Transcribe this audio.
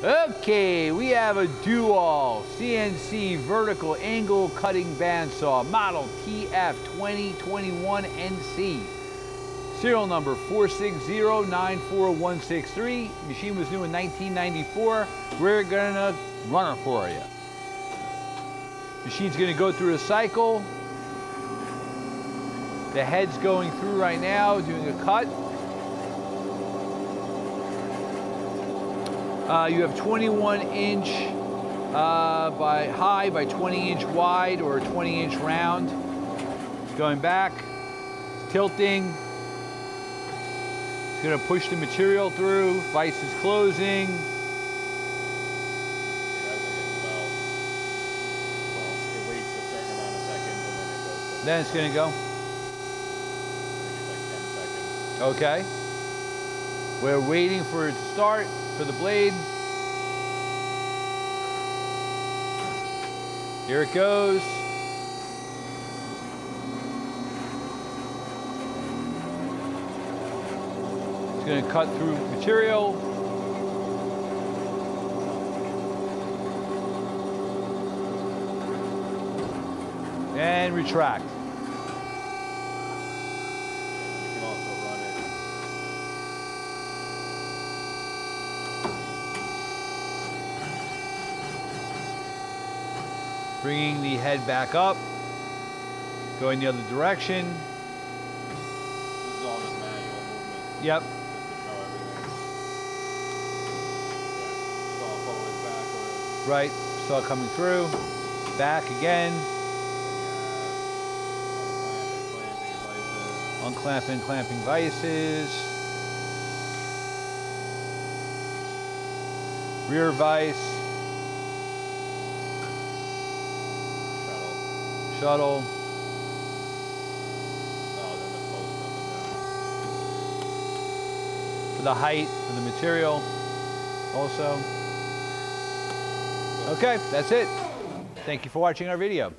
Okay, we have a Dual CNC vertical angle cutting bandsaw, model TF2021NC. Serial number 460-94163. Machine was new in 1994. We're gonna run it for you. Machine's gonna go through a cycle. The head's going through right now, doing a cut. You have 21-inch by high by 20-inch wide or 20-inch round. It's going back, it's tilting. It's going to push the material through. Vise is closing. Then it's going to go. Okay. We're waiting for it to start, for the blade. Here it goes. It's going to cut through material. And retract. Bringing the head back up, going the other direction. This is all just manual movement. Yep. Just to show everything. Yeah. It's all forward, backwards. Right, saw coming through. Back again. Unclamping, clamping vices. Rear vise. Shuttle. For the height of the material also. Okay, that's it. Thank you for watching our video.